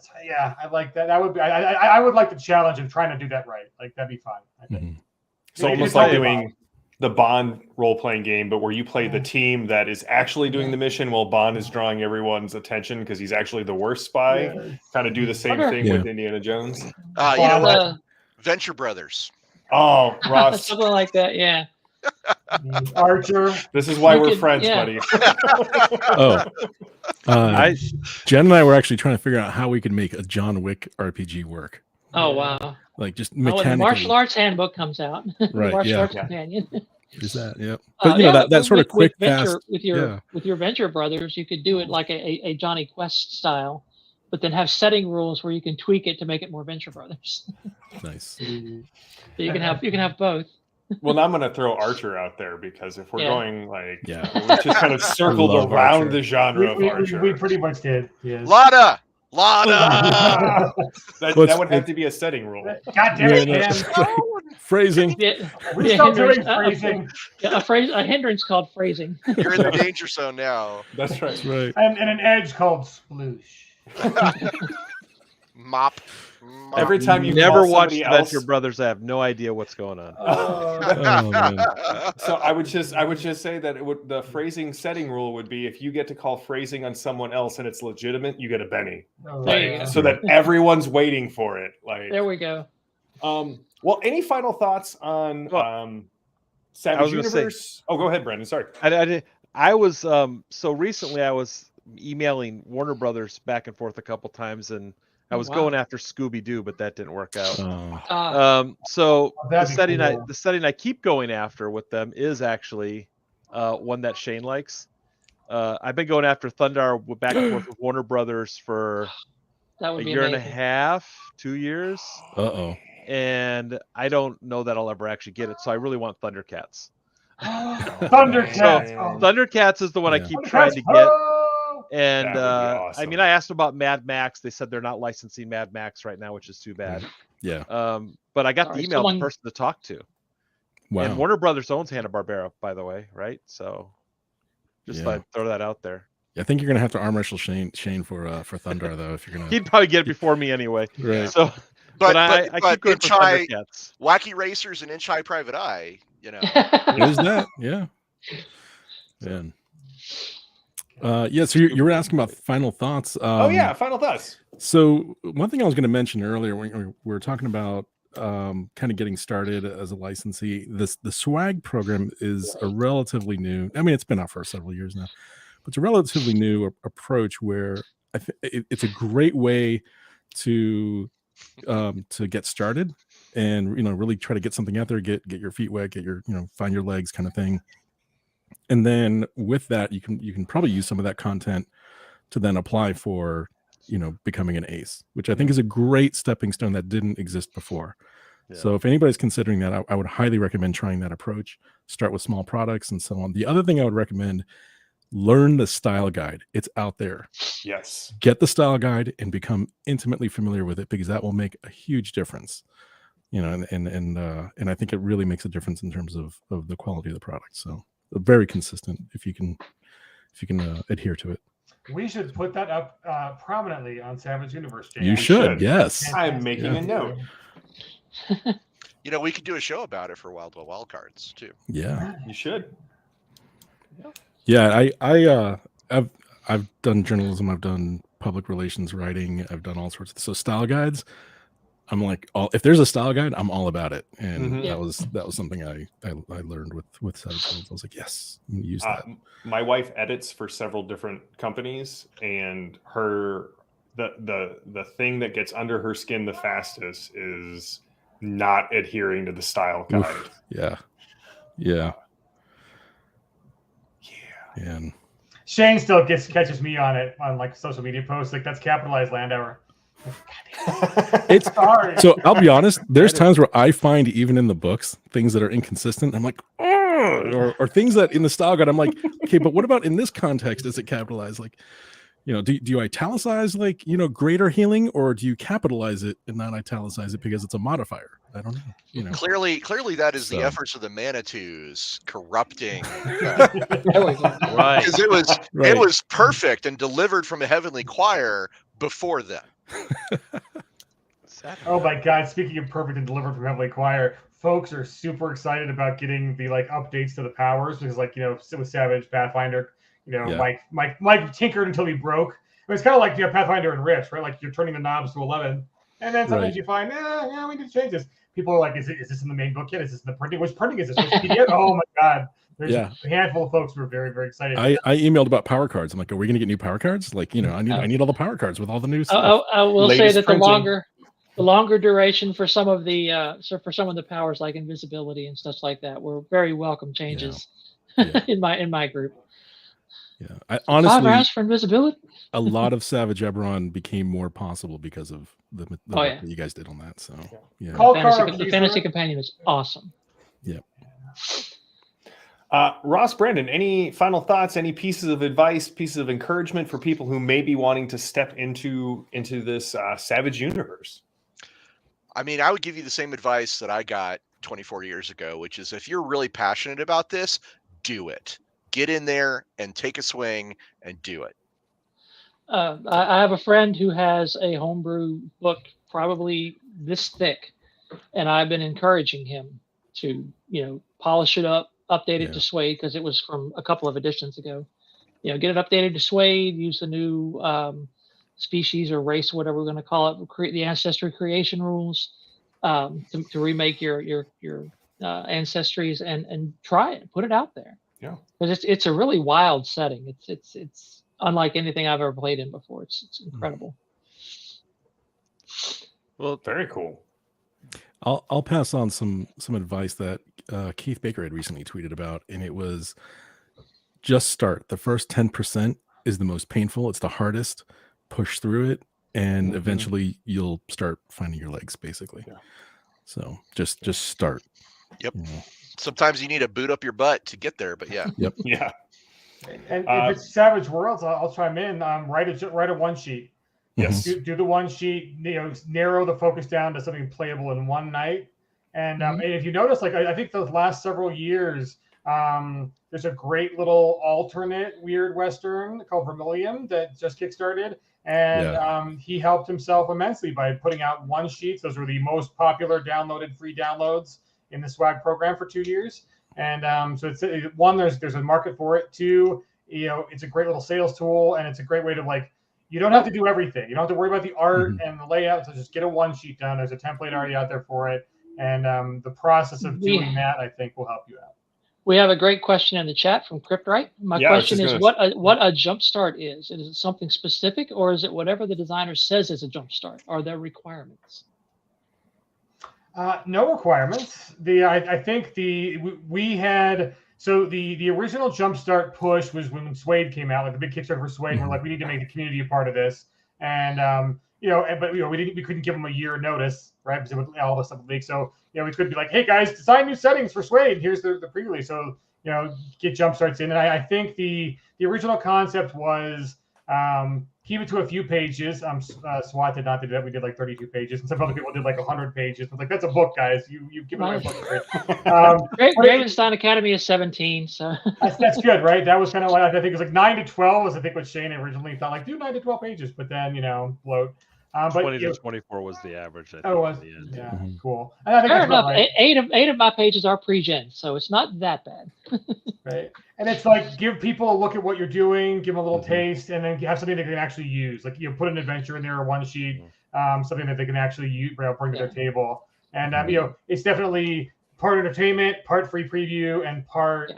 like that. That would be I would like the challenge of trying to do that right. Like that'd be fun, I think. So almost like doing the Bond role-playing game, but where you play the team that is actually doing the mission while Bond is drawing everyone's attention because he's actually the worst spy. Kind of do the same thing with Indiana Jones. You know what? Venture Brothers. Oh, Ross. Something like that, yeah. Archer. This is why we're friends, buddy. Jen and I were actually trying to figure out how we could make a John Wick RPG work. Oh, wow. Like just when mechanically. the martial arts handbook comes out. Right, martial arts companion. Is that, But that sort of quick, fast. With your Venture Brothers, you could do it like a Johnny Quest style, but then have setting rules where you can tweak it to make it more Venture Brothers. Nice. So you can have both. Well, now I'm going to throw Archer out there because if we're going we just kind of circled around Archer. the genre of Archer. We pretty much did. Yes. Lada. That would have to be a setting rule. God damn it, man. Phrasing. We stopped doing phrasing. A hindrance called phrasing. You're in the danger zone now. That's right. And an edge called sploosh. Mop. Every time you never watched else, Venture Brothers, I have no idea what's going on. So I would just say that the phrasing setting rule would be if you get to call phrasing on someone else and it's legitimate, you get a Benny. So that everyone's waiting for it. Like there we go. Well, any final thoughts on Savage Universe? Go ahead, Brandon. Sorry. I was so recently I was emailing Warner Brothers back and forth a couple times, and I was going after Scooby-Doo, but that didn't work out. So That'd the be cool. setting I keep going after with them is actually one that Shane likes. I've been going after Thundar back and forth with Warner Brothers for That would a be year amazing. and a half, 2 years. And I don't know that I'll ever actually get it. So I really want Thundercats. Thundercats. So Thundercats is the one I keep trying to get. And awesome. I mean, I asked about Mad Max. They said they're not licensing Mad Max right now, which is too bad. Yeah. But I got the email of the person to talk to. Wow. And Warner Brothers owns Hanna-Barbera, by the way, right? So just thought I'd throw that out there. I think you're gonna have to arm wrestle Shane for Thundar though. If you're gonna, he'd probably get it before me anyway. Right. So, but I keep going for Thundercats. Wacky Racers and Inch High Private Eye. You know, there's that. Yeah. Man. So you were asking about final thoughts. Final thoughts. So one thing I was going to mention earlier when we were talking about kind of getting started as a licensee, the swag program is a relatively new. I mean, it's been out for several years now, but it's a relatively new approach where it's a great way to get started and really try to get something out there, get your feet wet, get your find your legs kind of thing. And then with that, you can probably use some of that content to then apply for, becoming an ace, which I think is a great stepping stone that didn't exist before. Yeah. So if anybody's considering that, I would highly recommend trying that approach. Start with small products and so on. The other thing I would recommend, learn the style guide. It's out there. Yes. Get the style guide and become intimately familiar with it, because that will make a huge difference. And I think it really makes a difference in terms of the quality of the product. So very consistent if you can adhere to it. We should put that up prominently on Savage Universe. James. You should. Yes. I'm making a note. We could do a show about it for Wild Cards too. Yeah, you should. Yeah, I've done journalism. I've done public relations writing. I've done all sorts of style guides. I'm like, if there's a style guide, I'm all about it. And that was something I learned with Savage Worlds. I was like, yes, I'm gonna use that. My wife edits for several different companies, and the thing that gets under her skin the fastest is not adhering to the style guide. Oof, yeah. And Shane still catches me on it on like social media posts, like that's capitalized Landauer. It's sorry. So I'll be honest, there's times where I find even in the books things that are inconsistent. I'm like, or things that in the style guide I'm like, okay, but what about in this context is it capitalized? Like, do you italicize like greater healing, or do you capitalize it and not italicize it because it's a modifier? I don't know. Clearly that is the efforts of the Manitous corrupting. Right. Because it was perfect and delivered from a heavenly choir before then. Oh my God! Speaking of perfect and delivered from heavenly choir, folks are super excited about getting the updates to the powers, because with Savage Pathfinder, Mike tinkered until he broke. I mean, it's kind of like Pathfinder and Rich, right? Like you're turning the knobs to 11, and then sometimes you find, we need to change this. People are like, is this in the main book yet? Is this in the printing? Which printing is this? Which PDF? Oh my God! There's a handful of folks who are very, very excited. I emailed about power cards. I'm like, are we going to get new power cards? Like, I need all the power cards with all the new stuff. I will say that the longer duration for some of the powers like invisibility and stuff like that were very welcome changes in my group. Yeah, I honestly for invisibility. A lot of Savage Eberron became more possible because of the work that you guys did on that. So the fantasy companion is awesome. Yeah. Ross, Brandon, any final thoughts, any pieces of advice, pieces of encouragement for people who may be wanting to step into this Savage universe? I mean, I would give you the same advice that I got 24 years ago, which is if you're really passionate about this, do it. Get in there and take a swing and do it. I have a friend who has a homebrew book probably this thick, and I've been encouraging him to, polish it up, update it to Suede, because it was from a couple of editions ago. Get it updated to Suede, use the new species or race, whatever we're going to call it, create the ancestry creation rules to remake your ancestries and try it, put it out there. Yeah, because it's a really wild setting. It's unlike anything I've ever played in before. It's incredible. Well, very cool. I'll pass on some advice that Keith Baker had recently tweeted about, and it was just start. The first 10% is the most painful. It's the hardest. Push through it, and eventually you'll start finding your legs, basically. Yeah. So just start. Yep. Sometimes you need to boot up your butt to get there, but yeah. Yep. Yeah. And if it's Savage Worlds, I'll chime in. Write a one sheet. Yes. Do the one sheet. Narrow the focus down to something playable in one night. And if you notice, like I think those last several years, there's a great little alternate weird Western called Vermilion that just kickstarted. And he helped himself immensely by putting out one sheets. Those were the most popular downloaded free downloads in the swag program for 2 years. And so it's one, there's a market for it. Two, it's a great little sales tool, and it's a great way to you don't have to do everything. You don't have to worry about the art and the layout. So just get a one sheet done. There's a template already out there for it. And the process of doing that, I think, will help you out. We have a great question in the chat from Cryptrite. My question is what a jumpstart is. Is it something specific, or is it whatever the designer says is a jumpstart? Are there requirements? No requirements. I think we had the original jumpstart push was when Suede came out, like the big Kickstarter for Suede. We're like, we need to make the community a part of this, and we couldn't give them a year notice, right? Because all the stuff would leak. So we could be like, hey guys, design new settings for Suede. Here's the pre-release. So get jumpstarts in. And I think the original concept was keep it to a few pages. SWAT did not do that. We did like 32 pages, and some other people did like 100 pages. It's like, that's a book, guys. You've given my book a Gravenstein Academy is 17, so that's good, right? That was kind of like, I think it was like 9 to 12 was I think what Shane originally thought, like do 9 to 12 pages, but then bloat. But 20 to 24 was the average. I think, it was. Yeah. Cool. And I think fair enough. Right. Eight of my pages are pre-gen, so it's not that bad. Right. And it's like, give people a look at what you're doing, give them a little taste, and then have something they can actually use. Like put an adventure in there, or one sheet, something that they can actually use, bring to their table. And it's definitely part entertainment, part free preview, and part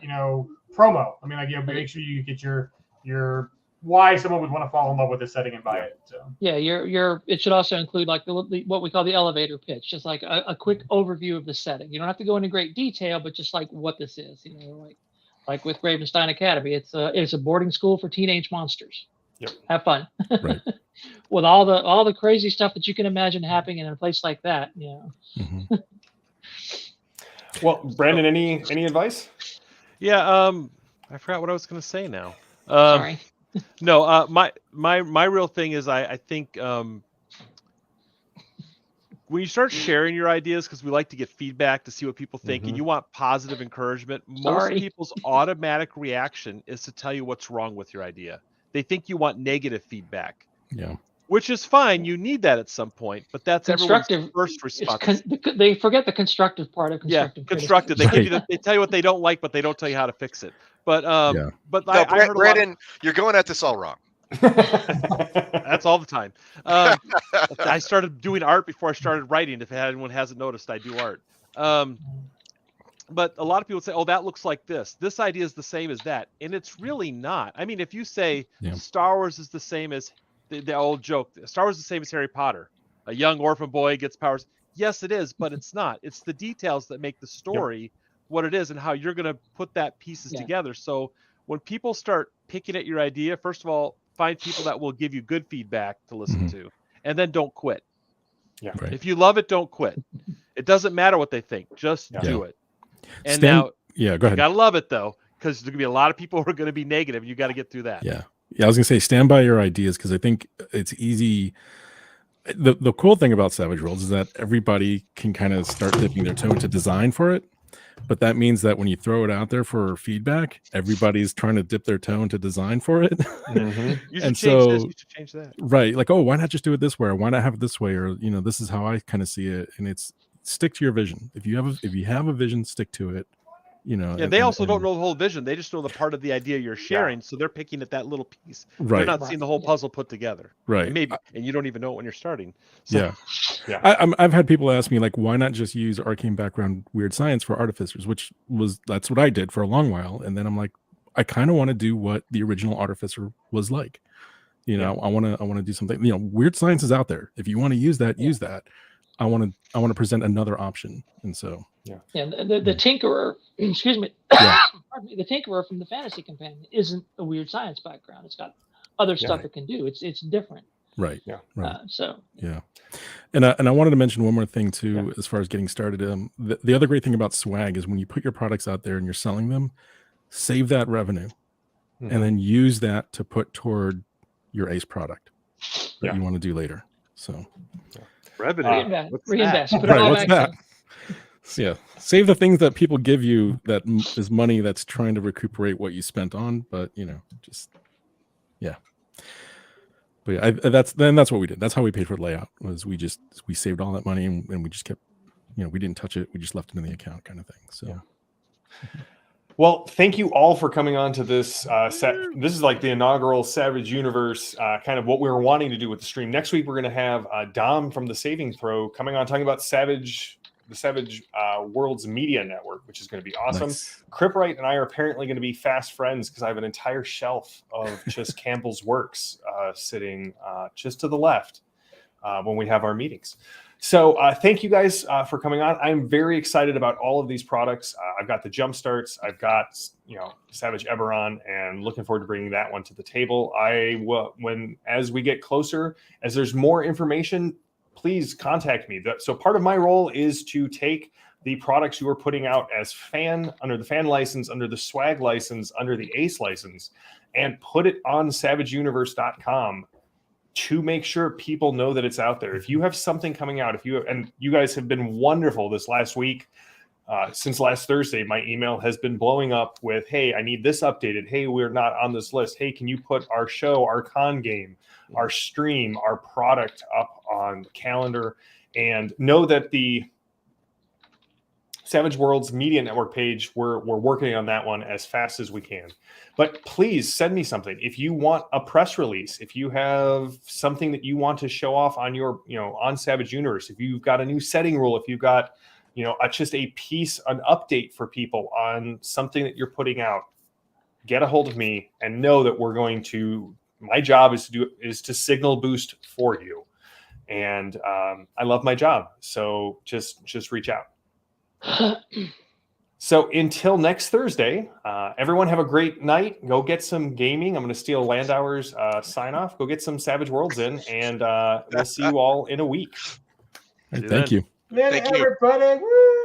promo. I mean, make sure you get your why someone would want to fall in love with this setting and buy it. So it should also include like what we call the elevator pitch, just like a quick overview of the setting. You don't have to go into great detail, but just like what this is, like with Gravenstein Academy, it's a boarding school for teenage monsters. Yep. Have fun. Right. With all the crazy stuff that you can imagine happening in a place like that. Well, Brandon, any advice? Yeah, I forgot what I was going to say now. Sorry. No, my real thing is I think when you start sharing your ideas, because we like to get feedback to see what people think, and you want positive encouragement, most people's automatic reaction is to tell you what's wrong with your idea. They think you want negative feedback. Yeah. Which is fine. You need that at some point, but that's everyone's first response. They forget the constructive part of constructive. Yeah, constructive. They give you they tell you what they don't like, but they don't tell you how to fix it. But I Brandon, you're going at this all wrong. That's all the time. I started doing art before I started writing. If anyone hasn't noticed, I do art. But a lot of people say, "Oh, that looks like this. This idea is the same as that," and it's really not. I mean, if you say Star Wars is the same as the old joke, Star Wars is the same as Harry Potter. A young orphan boy gets powers. Yes, it is, but it's not. It's the details that make the story what it is and how you're going to put that pieces together. So when people start picking at your idea, first of all, find people that will give you good feedback to listen to, and then don't quit. Yeah. Right. If you love it, don't quit. It doesn't matter what they think. Just do it. And now, go ahead. You got to love it, though, because there's going to be a lot of people who are going to be negative. You got to get through that. Yeah. I was going to say, stand by your ideas, because I think it's easy. The cool thing about Savage Worlds is that everybody can kind of start dipping their toe into design for it. But that means that when you throw it out there for feedback, everybody's trying to dip their toe into design for it. You should change this. You should change that. Right. Like, oh, why not just do it this way? Or why not have it this way? Or, this is how I kind of see it. And it's stick to your vision. If you have a vision, stick to it. Yeah, they also don't know the whole vision. They just know the part of the idea you're sharing. So they're picking at that little piece. Right. They're not seeing the whole puzzle put together. Right. And you don't even know it when you're starting. So. Yeah. I've had people ask me, like, why not just use arcane background weird science for artificers, that's what I did for a long while. And then I'm like, I kind of want to do what the original artificer was like. You know, I want to do something. You know, Weird Science is out there. If you want to use that, use that. I want to present another option, and so the Tinkerer, excuse me, pardon me, the Tinkerer from the Fantasy Companion isn't a Weird Science background. It's got other stuff it can do. It's different. Right. Right. And I wanted to mention one more thing too, as far as getting started. The other great thing about swag is when you put your products out there and you're selling them, save that revenue, and then use that to put toward your ace product that you want to do later. So revenue, reinvest. Put it right, all what's back that? Yeah, save the things that people give you that is money that's trying to recuperate what you spent on, but you know, just But that's what we did. That's how we paid for the layout. Was we saved all that money and we just kept, you know, we didn't touch it. We just left it in the account, kind of thing. So, well, thank you all for coming on to this. This is like the inaugural Savage Universe, kind of what we were wanting to do with the stream. Next week we're going to have Dom from the Saving Throw coming on talking about the Savage Worlds Media Network, which is going to be awesome. Nice. Cripwright and I are apparently going to be fast friends because I have an entire shelf of just Campbell's works sitting just to the left when we have our meetings. So thank you guys for coming on. I'm very excited about all of these products. I've got the jump starts. I've got, you know, Savage Eberron, and looking forward to bringing that one to the table. As we get closer, as there's more information, please contact me. So part of my role is to take the products you are putting out as under the fan license, under the swag license, under the ace license, and put it on savageuniverse.com to make sure people know that it's out there. If you have something coming out, and you guys have been wonderful this last week, since last Thursday, my email has been blowing up with, hey, I need this updated. Hey, we're not on this list. Hey, can you put our show, our con game, our stream, our product up on the calendar? And know that the Savage Worlds Media Network page, we're working on that one as fast as we can. But please send me something. If you want a press release, if you have something that you want to show off on your, you know, on Savage Universe, if you've got a new setting rule, if you've got, you know, just a piece, an update for people on something that you're putting out, get a hold of me and know that we're going to, my job is to signal boost for you. And I love my job. So just reach out. So until next Thursday, everyone have a great night. Go get some gaming. I'm going to steal Landauer's sign off. Go get some Savage Worlds in, and we'll see you all in a week. Thank you. Everybody. Woo!